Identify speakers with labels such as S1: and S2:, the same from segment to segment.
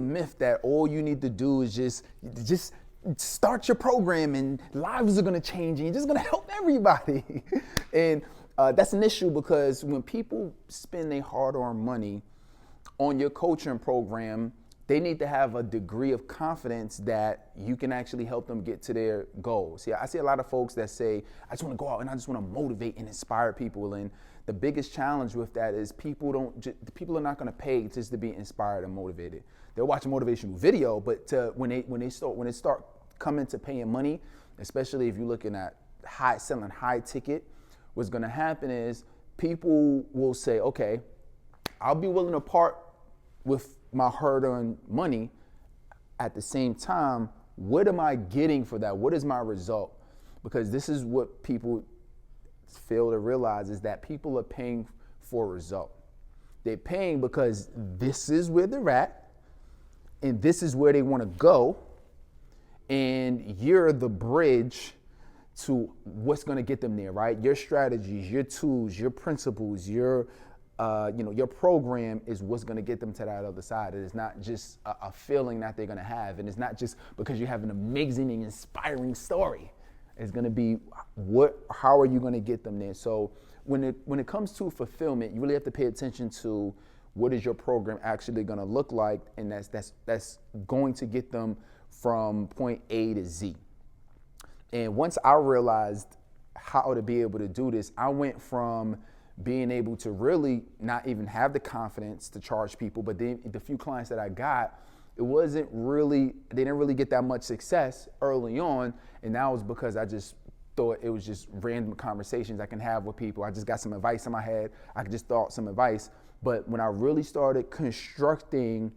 S1: myth that all you need to do is just start your program and lives are going to change and you're just going to help everybody. And that's an issue because when people spend their hard-earned money on your coaching program, they need to have a degree of confidence that you can actually help them get to their goals. Yeah, I see a lot of folks that say, I just want to go out and I just want to motivate and inspire people. And the biggest challenge with that is people are not going to pay just to be inspired and motivated. They'll watch a motivational video, but when they start coming to paying money, especially if you're looking at selling high ticket, what's going to happen is people will say, okay, I'll be willing to part with my hard-earned money. At the same time, what am I getting for that? What is my result? Because this is what people fail to realize, is that people are paying for a result. They're paying because this is where they're at and this is where they want to go, and you're the bridge to what's going to get them there, right? Your strategies, your tools, your principles, your program is what's going to get them to that other side. It is not just a feeling that they're going to have, and it's not just because you have an amazing and inspiring story. It's going to be how are you going to get them there? So when it comes to fulfillment, you really have to pay attention to what is your program actually going to look like, and that's going to get them from point A to Z. And once I realized how to be able to do this, I went from being able to really not even have the confidence to charge people, but then the few clients that I got, they didn't really get that much success early on, and that was because I just thought it was just random conversations I can have with people. I just got some advice in my head. I could just thought some advice. But when I really started constructing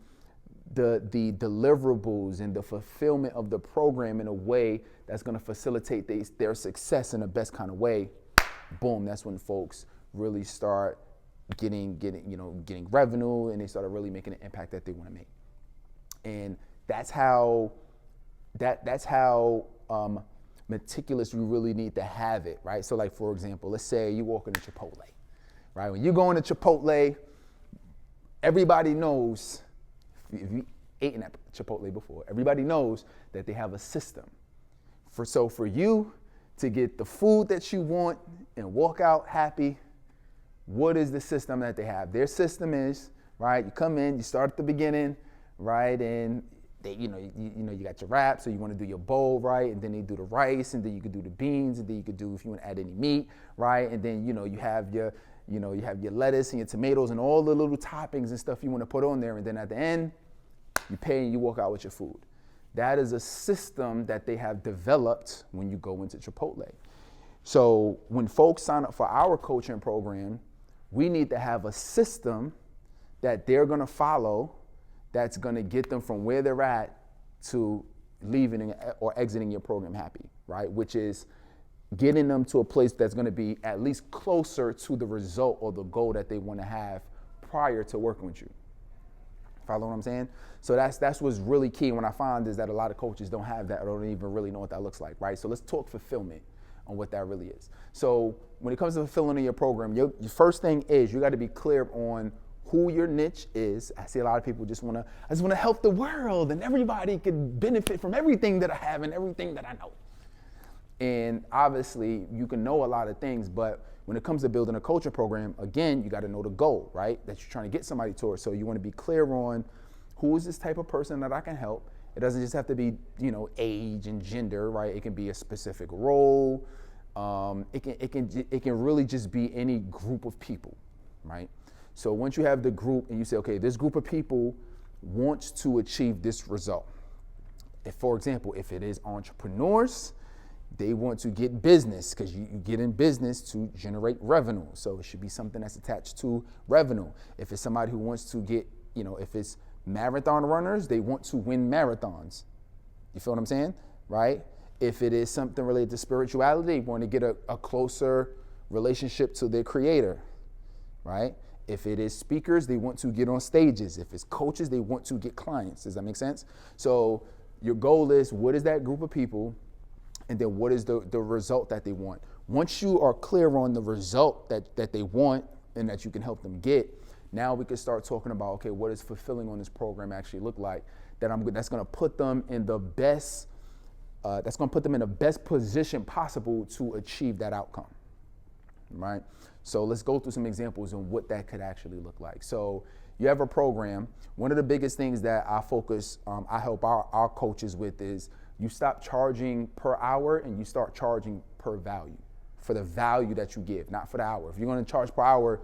S1: the deliverables and the fulfillment of the program in a way that's going to facilitate their success in the best kind of way, boom, that's when folks really start getting revenue, and they started really making an impact that they want to make. And that's how meticulous we really need to have it, right? So like, for example, let's say you walk into Chipotle, right? When you go into Chipotle, everybody knows, if you ate in at Chipotle before, everybody knows that they have a system. For you to get the food that you want and walk out happy, what is the system that they have? Their system is, right, you come in, you start at the beginning, right, and you got your wrap, so you want to do your bowl, right, and then they do the rice, and then you could do the beans, and then you could do, if you want to add any meat, right, and then you have your lettuce and your tomatoes and all the little toppings and stuff you want to put on there, and then at the end, you pay and you walk out with your food. That is a system that they have developed when you go into Chipotle. So when folks sign up for our coaching program, we need to have a system that they're going to follow that's going to get them from where they're at to leaving or exiting your program happy, right? Which is getting them to a place that's going to be at least closer to the result or the goal that they want to have prior to working with you. Follow what I'm saying? So that's what's really key. When I find is that a lot of coaches don't have that or don't even really know what that looks like, right? So let's talk fulfillment on what that really is. So when it comes to fulfilling in your program, your first thing is you got to be clear on who your niche is. I see a lot of people I just want to help the world and everybody can benefit from everything that I have and everything that I know. And obviously you can know a lot of things, but when it comes to building a coaching program, again, you got to know the goal, right? That you're trying to get somebody towards. So you want to be clear on who is this type of person that I can help. It doesn't just have to be, age and gender, right? It can be a specific role. It can really just be any group of people, right? So once you have the group and you say, okay, this group of people wants to achieve this result. If, for example, if it is entrepreneurs, they want to get business because you get in business to generate revenue. So it should be something that's attached to revenue. If it's somebody who wants to get, if it's marathon runners, they want to win marathons. You feel what I'm saying? Right? If it is something related to spirituality, they want to get a closer relationship to their creator. Right? If it is speakers, they want to get on stages. If it's coaches, they want to get clients. Does that make sense? So your goal is, what is that group of people? And then what is the result that they want? Once you are clear on the result that they want and that you can help them get, Now we can start talking about, okay, what does fulfilling on this program actually look like? That's going to put them in the best. That's going to put them in the best position possible to achieve that outcome, right? So let's go through some examples on what that could actually look like. So you have a program. One of the biggest things that I help our coaches with is you stop charging per hour and you start charging per value, for the value that you give, not for the hour. If you're going to charge per hour,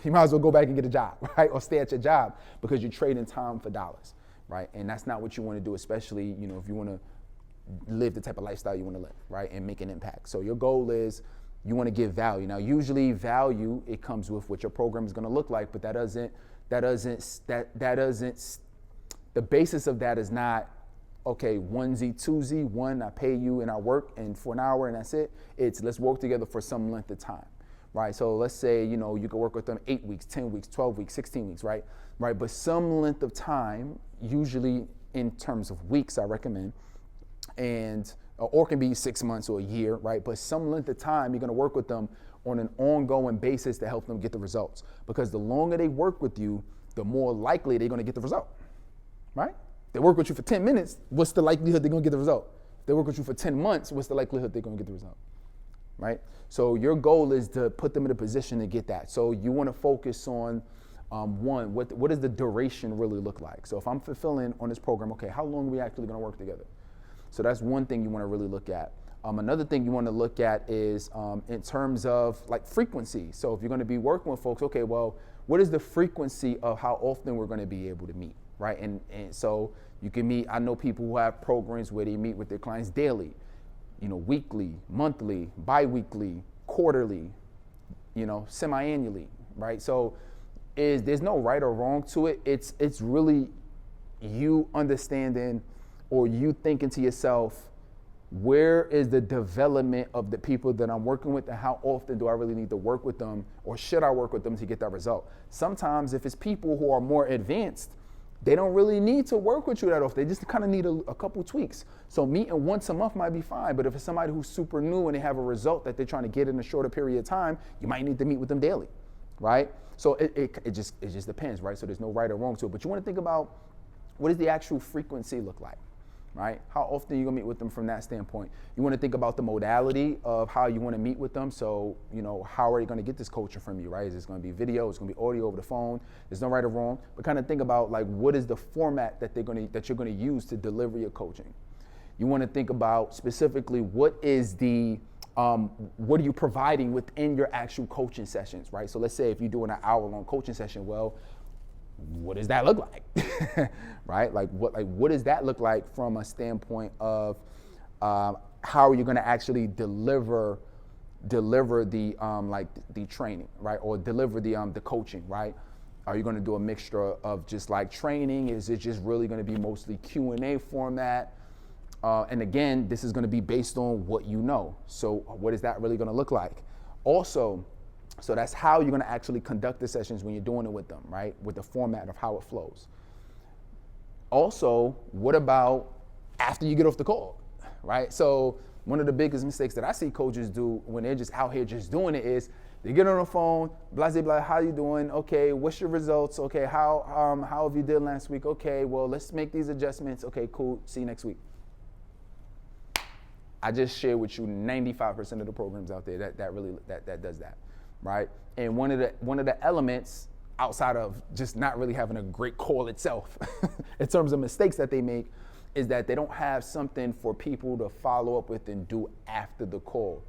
S1: you might as well go back and get a job, right? Or stay at your job, because you're trading time for dollars, right? And that's not what you want to do, especially, if you want to live the type of lifestyle you want to live, right? And make an impact. So your goal is you want to give value. Now, usually value, it comes with what your program is going to look like, but the basis of that is not, okay, 1Z, 2Z, one, I pay you and I work and for an hour and that's it. It's let's work together for some length of time, right? So let's say, you could work with them 8 weeks, 10 weeks, 12 weeks, 16 weeks, right? But some length of time, usually in terms of weeks, I recommend, or can be 6 months or a year, right? But some length of time, you're gonna work with them on an ongoing basis to help them get the results. Because the longer they work with you, the more likely they're gonna get the result, right? They work with you for 10 minutes, what's the likelihood they're gonna get the result? If they work with you for 10 months, what's the likelihood they're gonna get the result, right? So your goal is to put them in a position to get that. So you wanna focus on, one, what does the duration really look like? So if I'm fulfilling on this program, okay, how long are we actually gonna work together? So that's one thing you want to really look at. Another thing you want to look at is in terms of like frequency. So if you're going to be working with folks, okay, well, what is the frequency of how often we're going to be able to meet, right? And so you can meet, I know people who have programs where they meet with their clients daily, weekly, monthly, bi-weekly, quarterly, semi-annually, right? So there's no right or wrong to it. It's really you understanding, or you thinking to yourself, where is the development of the people that I'm working with, and how often do I really need to work with them, or should I work with them to get that result? Sometimes if it's people who are more advanced, they don't really need to work with you that often. They just kind of need a couple tweaks. So meeting once a month might be fine, but if it's somebody who's super new and they have a result that they're trying to get in a shorter period of time, you might need to meet with them daily, right? So it just depends, right? So there's no right or wrong to it, but you want to think about, what does the actual frequency look like? Right? How often are you gonna meet with them from that standpoint? You wanna think about the modality of how you wanna meet with them. So, how are you gonna get this coaching from you, right? Is this gonna be video? It's gonna be audio over the phone? There's no right or wrong, but kind of think about like, what is the format that you're gonna use to deliver your coaching? You wanna think about specifically what is what are you providing within your actual coaching sessions, right? So let's say if you're doing an hour-long coaching session, well, what does that look like, right? What does that look like from a standpoint of how are you going to actually deliver the training, right? Or deliver the coaching, right? Are you going to do a mixture of just like training? Is it just really going to be mostly Q&A format? And again, this is going to be based on what you know. So what is that really going to look like? Also, so that's how you're going to actually conduct the sessions when you're doing it with them, right? With the format of how it flows. Also, what about after you get off the call, right? So one of the biggest mistakes that I see coaches do when they're just out here just doing it is they get on the phone, blah, blah, blah, how you doing? Okay, what's your results? Okay, how have you did last week? Okay, well, let's make these adjustments. Okay, cool, see you next week. I just shared with you 95% of the programs out there that does that. Right, and one of the elements outside of just not really having a great call itself, in terms of mistakes that they make, is that they don't have something for people to follow up with and do after the call.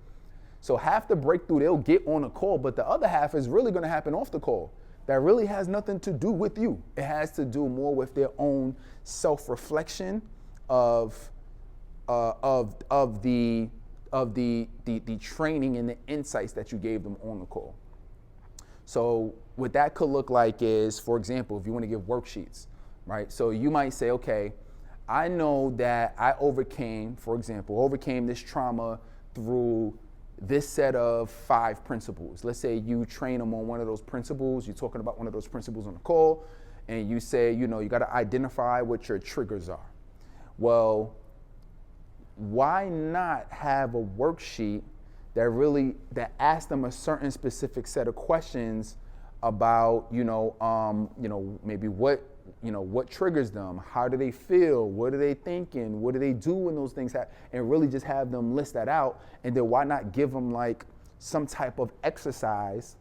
S1: So half the breakthrough they'll get on a call, but the other half is really going to happen off the call. That really has nothing to do with you. It has to do more with their own self-reflection of the training and the insights that you gave them on the call. So what that could look like is, for example, if you want to give worksheets, right? So you might say, okay, I know that I overcame this trauma through this set of 5 principles. Let's say you train them on one of those principles. You're talking about one of those principles on the call, and you say, you got to identify what your triggers are. Well, why not have a worksheet that asks them a certain specific set of questions about, maybe what triggers them, how do they feel, what are they thinking, what do they do when those things happen, and really just have them list that out. And then why not give them like some type of exercise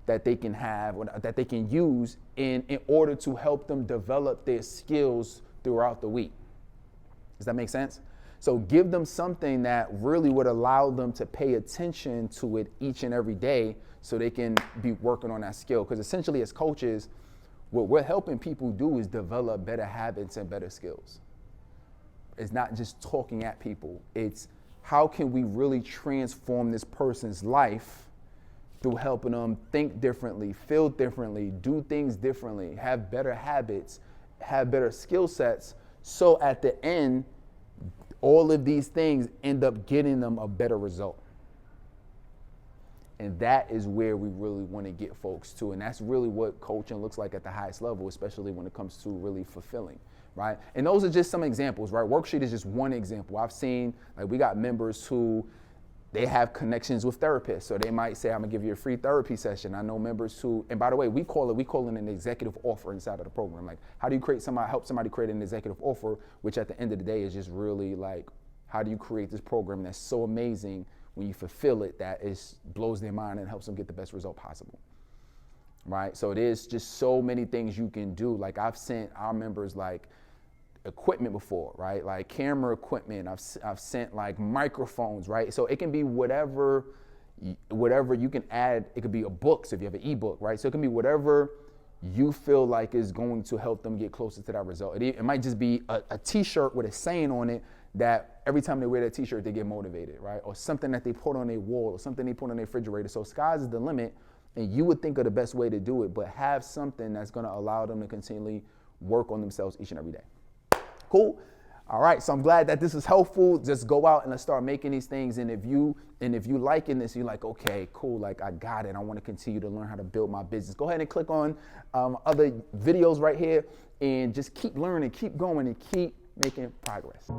S1: that they can have or that they can use in order to help them develop their skills throughout the week. Does that make sense? So give them something that really would allow them to pay attention to it each and every day so they can be working on that skill. Because essentially as coaches, what we're helping people do is develop better habits and better skills. It's not just talking at people. It's how can we really transform this person's life through helping them think differently, feel differently, do things differently, have better habits, have better skill sets. So at the end, all of these things end up getting them a better result. And that is where we really want to get folks to. And that's really what coaching looks like at the highest level, especially when it comes to really fulfilling, right? And those are just some examples, right? Worksheet is just one example. I've seen, like, we got members who, they have connections with therapists. So they might say, I'm gonna give you a free therapy session. I know members who, and by the way, we call it an executive offer inside of the program. Like, how do you help somebody create an executive offer, which at the end of the day is just really like, how do you create this program that's so amazing when you fulfill it, that is blows their mind and helps them get the best result possible, right? So there's just so many things you can do. Like, I've sent our members like equipment before, right? Like camera equipment. I've sent like microphones, right? So it can be whatever you can add. It could be a book, so if you have an ebook, right? So it can be whatever you feel like is going to help them get closer to that result. It might just be a t-shirt with a saying on it that every time they wear that t-shirt, they get motivated, right? Or something that they put on their wall, or something they put on their refrigerator. So sky's the limit, and you would think of the best way to do it, but have something that's gonna allow them to continually work on themselves each and every day. Cool? All right, so I'm glad that this is helpful. Just go out and let's start making these things. And if you liking this, you're like, okay, cool, like I got it. I want to continue to learn how to build my business. Go ahead and click on other videos right here and just keep learning, keep going, and keep making progress.